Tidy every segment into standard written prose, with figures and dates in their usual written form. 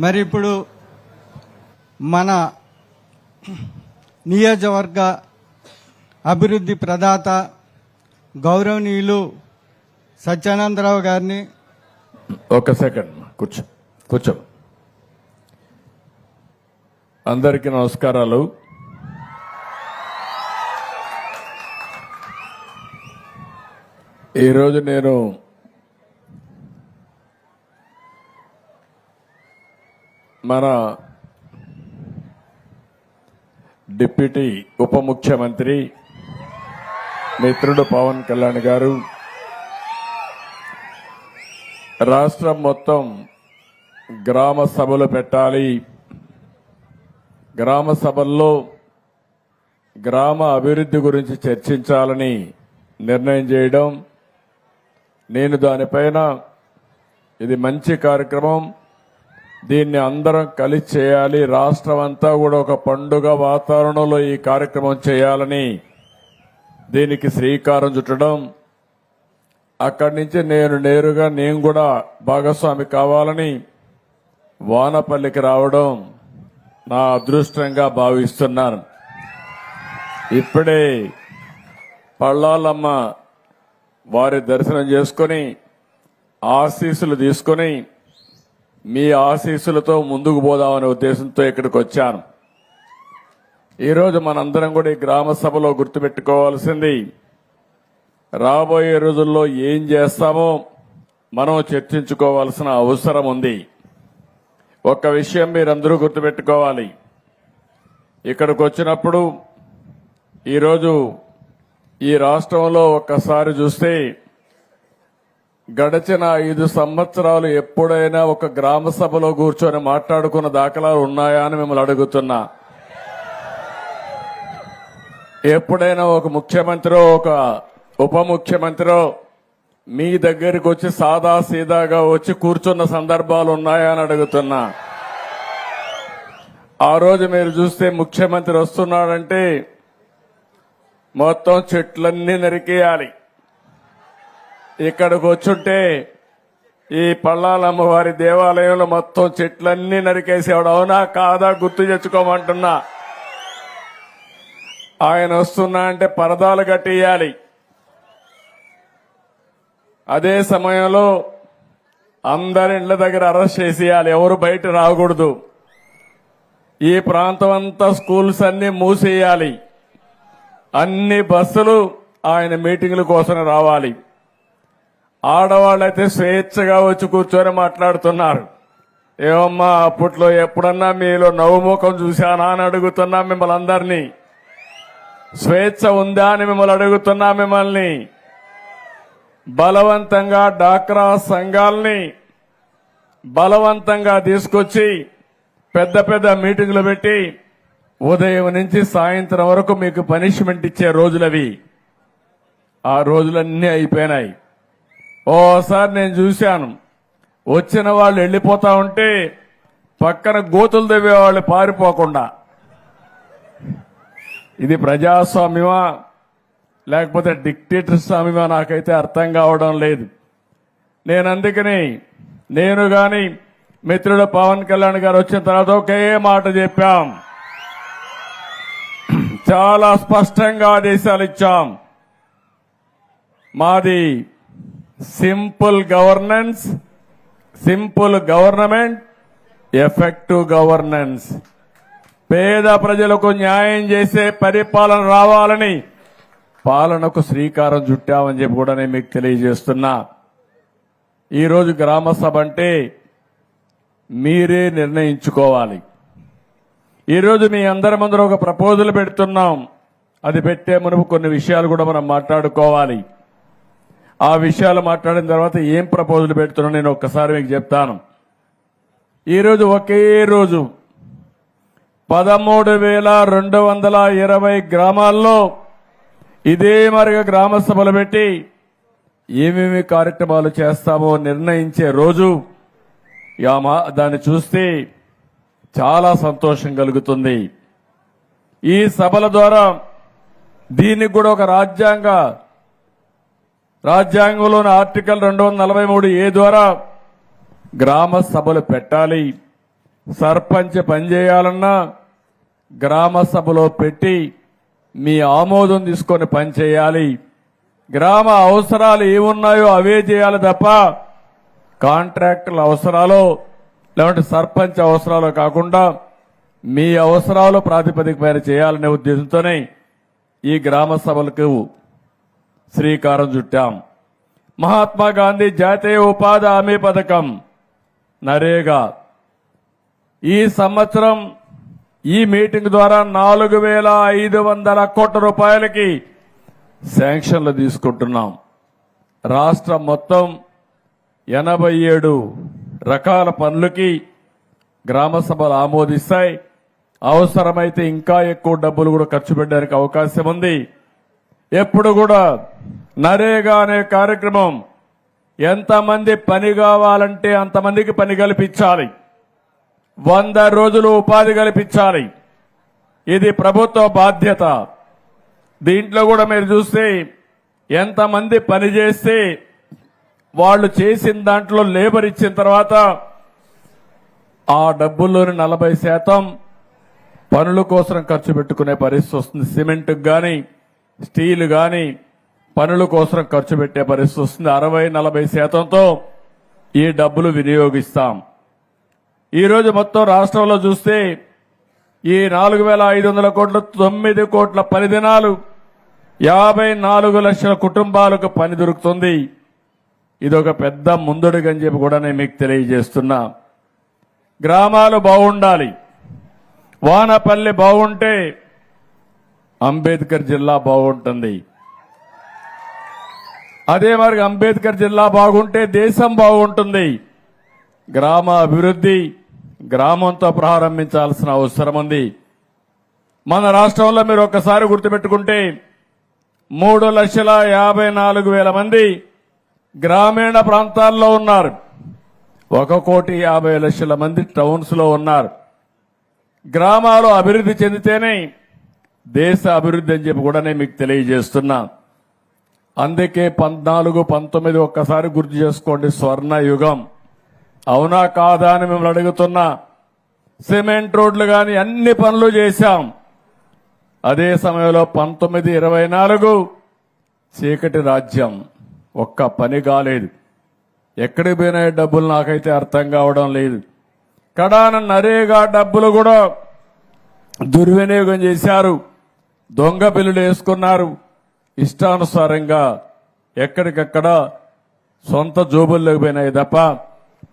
మరి ఇప్పుడు మన నియోజకవర్గ అభివృద్ధి ప్రదాత గౌరవనీయులు సత్యానందరావు గారిని ఒక సెకండ్ కూర్చో. అందరికీ నమస్కారాలు. ఈరోజు నేను మన డిప్యూటీ ఉప ముఖ్యమంత్రి మిత్రుడు పవన్ కళ్యాణ్ గారు రాష్ట్రం మొత్తం గ్రామ సభలు పెట్టాలి, గ్రామ సభల్లో గ్రామ అభివృద్ధి గురించి చర్చించాలని నిర్ణయం చేయడం, నేను దానిపైన ఇది మంచి కార్యక్రమం, దీన్ని అందరం కలిసి చేయాలి, రాష్ట్రం అంతా కూడా ఒక పండుగ వాతావరణంలో ఈ కార్యక్రమం చేయాలని దీనికి శ్రీకారం చుట్టడం, అక్కడి నుంచి నేను కూడా భాగస్వామి కావాలని వానపల్లికి రావడం నా అదృష్టంగా భావిస్తున్నాను. ఇప్పుడే పళ్ళాలమ్మ వారి దర్శనం చేసుకుని ఆశీస్సులు తీసుకుని మీ ఆశీస్సులతో ముందుకు పోదామనే ఉద్దేశంతో ఇక్కడికి వచ్చాను. ఈరోజు మనందరం కూడా ఈ గ్రామ సభలో గుర్తుపెట్టుకోవాల్సింది, రాబోయే రోజుల్లో ఏం చేస్తామో మనం చర్చించుకోవాల్సిన అవసరం ఉంది. ఒక్క విషయం మీరందరూ గుర్తుపెట్టుకోవాలి, ఇక్కడికి వచ్చినప్పుడు ఈరోజు ఈ రాష్ట్రంలో ఒక్కసారి చూస్తే గడిచిన 5 సంవత్సరాలు ఎప్పుడైనా ఒక గ్రామ సభలో కూర్చొని మాట్లాడుకున్న దాఖలాలు ఉన్నాయా అని మిమ్మల్ని అడుగుతున్నా. ఎప్పుడైనా ఒక ముఖ్యమంత్రి ఒక ఉప ముఖ్యమంత్రి మీ దగ్గరికి వచ్చి సాదా సీదాగా వచ్చి కూర్చున్న సందర్భాలు ఉన్నాయా అని అడుగుతున్నా. ఆ రోజు మీరు చూస్తే ముఖ్యమంత్రి వస్తున్నాడంటే మొత్తం చెట్లన్నీ నరికేయాలి. ఇక్కడికి వచ్చుంటే ఈ పళ్ళాలమ్మవారి దేవాలయంలో మొత్తం చెట్లన్నీ నరికేసేవాడు. అవునా కాదా గుర్తు తెచ్చుకోమంటున్నా. ఆయన వస్తున్నా అంటే పరదాలు కట్టేయాలి. అదే సమయంలో అందరి ఇళ్ల దగ్గర అరెస్ట్ చేసేయాలి, ఎవరు బయట రాకూడదు. ఈ ప్రాంతం అంతా స్కూల్స్ అన్ని మూసేయాలి. అన్ని బస్సులు ఆయన మీటింగుల కోసం రావాలి. ఆడవాళ్ళైతే స్వేచ్ఛగా వచ్చి కూర్చొని మాట్లాడుతున్నారు. ఏమమ్మా అప్పట్లో ఎప్పుడన్నా మీలో నవ్వుముఖం చూశానా అని అడుగుతున్నా మిమ్మల్ని అందరినీ. స్వేచ్ఛ ఉందా అని మిమ్మల్ని అడుగుతున్నా. మిమ్మల్ని బలవంతంగా డాక్రా సంఘాలని బలవంతంగా తీసుకొచ్చి పెద్ద పెద్ద మీటింగులు పెట్టి ఉదయం నుంచి సాయంత్రం వరకు మీకు పనిష్మెంట్ ఇచ్చే రోజులవి. ఆ రోజులన్నీ అయిపోయినాయి. ఓసారి నేను చూశాను, వచ్చిన వాళ్ళు వెళ్లిపోతా ఉంటే పక్కన గోతులు తవ్వేవాళ్ళు పారిపోకుండా. ఇది ప్రజాస్వామ్యమా లేకపోతే డిక్టేటర్ స్వామ్యమా నాకైతే అర్థం కావడం లేదు. అందుకని నేను గాని మిత్రుడు పవన్ కళ్యాణ్ గారు వచ్చిన తర్వాత ఒకే మాట చెప్పాం, చాలా స్పష్టంగా ఆదేశాలు ఇచ్చాం. మాది simple governance, simple government, effective governance. పేద ప్రజలకు న్యాయం చేసే పరిపాలన రావాలని పాలనకు శ్రీకారం చుట్టామని చెప్పి కూడా నేను మీకు తెలియజేస్తున్నా. ఈరోజు గ్రామ సభ అంటే మీరే నిర్ణయించుకోవాలి. ఈరోజు మీ అందరి ముందర ఒక ప్రపోజల్ పెడుతున్నాం. అది పెట్టే మునుపు కొన్ని విషయాలు కూడా మనం మాట్లాడుకోవాలి. ఆ విషయాలు మాట్లాడిన తర్వాత ఏం ప్రపోజల్ పెడుతున్నా నేను ఒక్కసారి మీకు చెప్తాను. ఈరోజు ఒకే రోజు 13,220 గ్రామాల్లో ఇదే మరిగా గ్రామ సభలు పెట్టి ఏమేమి కార్యక్రమాలు చేస్తామో నిర్ణయించే రోజు. దాన్ని చూస్తే చాలా సంతోషం కలుగుతుంది. ఈ సభల ద్వారా దీనికి కూడా ఒక రాజ్యాంగంలోని ఆర్టికల్ 243A ద్వారా గ్రామ సభలు పెట్టాలి. సర్పంచ్ పనిచేయాలన్నా గ్రామ సభలో పెట్టి మీ ఆమోదం తీసుకొని పనిచేయాలి. గ్రామ అవసరాలు ఏమున్నాయో అవే చేయాలి తప్ప కాంట్రాక్టుల అవసరాలు లేదంటే సర్పంచ్ అవసరాలు కాకుండా మీ అవసరాలు ప్రాతిపదిక పైన చేయాలనే ఉద్దేశంతోనే ఈ గ్రామ సభలకు శ్రీకారం చుట్టాం. మహాత్మా గాంధీ జాతీయ ఉపాధి హామీ పథకం నరేగా ఈ సంవత్సరం ఈ మీటింగ్ ద్వారా 4,500 కోట్ల రూపాయలకి శాంక్షన్లు తీసుకుంటున్నాం. రాష్ట్రం మొత్తం 87 రకాల పనులకి గ్రామ సభలు ఆమోదిస్తాయి. అవసరమైతే ఇంకా ఎక్కువ డబ్బులు కూడా ఖర్చు పెట్టడానికి అవకాశం ఉంది. ఎప్పుడు కూడా నరేగా అనే కార్యక్రమం ఎంతమంది పని కావాలంటే అంతమందికి పని కల్పించాలి. 100 రోజులు ఉపాధి కల్పించాలి. ఇది ప్రభుత్వ బాధ్యత. దీంట్లో కూడా మీరు చూస్తే ఎంతమంది పని చేస్తే వాళ్ళు చేసిన దాంట్లో లేబర్ ఇచ్చిన తర్వాత ఆ డబ్బుల్లోని 40% పనుల కోసం ఖర్చు పెట్టుకునే పరిస్థితి వస్తుంది. సిమెంట్కి కానీ స్టీల్ కానీ పనుల కోసం ఖర్చు పెట్టే పరిస్థితి వస్తుంది. 60-40%తో ఈ డబ్బులు వినియోగిస్తాం. ఈరోజు మొత్తం రాష్ట్రంలో చూస్తే ఈ 4,500 కోట్లు 9 కోట్ల పని దినాలు 54 లక్షల కుటుంబాలకు పని దొరుకుతుంది. ఇదొక పెద్ద ముందడుగని చెప్పి కూడా నేను మీకు తెలియజేస్తున్నా. గ్రామాలు బాగుండాలి. వానపల్లి బాగుంటే అంబేద్కర్ జిల్లా బాగుంటుంది. అదే మరి అంబేద్కర్ జిల్లా బాగుంటే దేశం బాగుంటుంది. గ్రామ అభివృద్ధి గ్రామంతో ప్రారంభించాల్సిన అవసరం ఉంది. మన రాష్ట్రంలో మీరు ఒక్కసారి గుర్తుపెట్టుకుంటే 3,54,000 మంది గ్రామీణ ప్రాంతాల్లో ఉన్నారు. 1,50,00,000 మంది టౌన్స్ లో ఉన్నారు. గ్రామాలు అభివృద్ధి చెందితేనే దేశ అభివృద్ధి అని చెప్పి కూడా నేను మీకు తెలియజేస్తున్నా. అందుకే 14-19 ఒక్కసారి గుర్తు చేసుకోండి, స్వర్ణ యుగం. అవునా కాదా అని మిమ్మల్ని అడుగుతున్నా. సిమెంట్ రోడ్లు కానీ అన్ని పనులు చేశాం. అదే సమయంలో 19-24 చీకటి రాజ్యం. ఒక్క పని కాలేదు. ఎక్కడికి పోయినా డబ్బులు నాకైతే అర్థం కావడం లేదు. కడాన నరేగా డబ్బులు కూడా దుర్వినియోగం చేశారు. దొంగ బిల్లులు వేసుకున్నారు. ఇష్టానుసారంగా ఎక్కడికక్కడ సొంత జోబుల్లోకి పోయినాయి తప్ప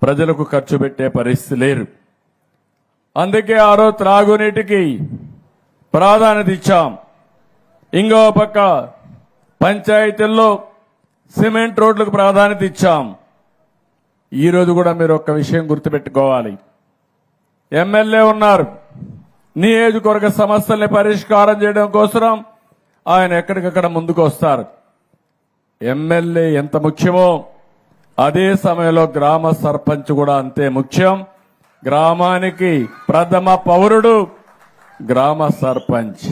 ప్రజలకు ఖర్చు పెట్టే పరిస్థితి లేరు. అందుకే ఆ రోజు త్రాగునీటికి ప్రాధాన్యత ఇచ్చాం. ఇంకో పక్క పంచాయతీల్లో సిమెంట్ రోడ్లకు ప్రాధాన్యత ఇచ్చాం. ఈ రోజు కూడా మీరు ఒక్క విషయం గుర్తుపెట్టుకోవాలి. ఎమ్మెల్యే ఉన్నారు. నియోజకవర్గ సమస్యల్ని పరిష్కారం చేయడం కోసం ఆయన ఎక్కడికక్కడ ముందుకు వస్తారు. ఎమ్మెల్యే ఎంత ముఖ్యమో అదే సమయంలో గ్రామ సర్పంచ్ కూడా అంతే ముఖ్యం. గ్రామానికి ప్రథమ పౌరుడు గ్రామ సర్పంచ్.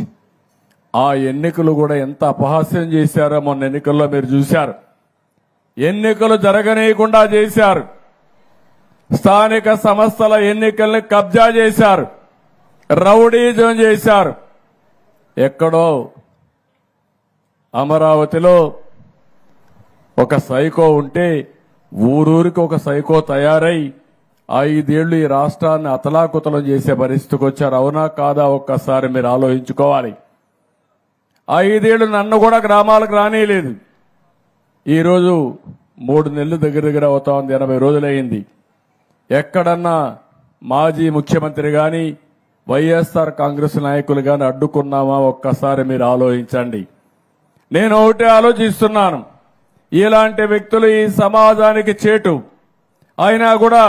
ఆ ఎన్నికలు కూడా ఎంత అపహాస్యం చేశారో మొన్న ఎన్నికల్లో మీరు చూశారు. ఎన్నికలు జరగనీయకుండా చేశారు. స్థానిక సంస్థల ఎన్నికల్ని కబ్జా చేశారు. రౌడీజం చేశారు. ఎక్కడో అమరావతిలో ఒక సైకో ఉంటే ఊరూరికి ఒక సైకో తయారై 5 ఏళ్లు ఈ రాష్ట్రాన్ని అతలాకుతలం చేసే పరిస్థితికి వచ్చారు. అవునా కాదా ఒక్కసారి మీరు ఆలోచించుకోవాలి. 5 ఏళ్లు నన్ను కూడా గ్రామాలకు రానియలేదు. ఈరోజు 3 నెలలు దగ్గర అవుతా ఉంది. 80 రోజులైంది. ఎక్కడన్నా మాజీ ముఖ్యమంత్రి గాని వైఎస్ఆర్ కాంగ్రెస్ నాయకులు గాని అడ్డుకున్నామా ఒక్కసారి మీరు ఆలోచించండి. నేను ఒకటే ఆలోచిస్తున్నాను. ఇలాంటి వ్యక్తులు ఈ సమాజానికి చేటు. అయినా కూడా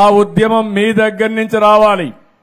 ఆ ఉద్యమం మీ దగ్గర నుంచి రావాలి.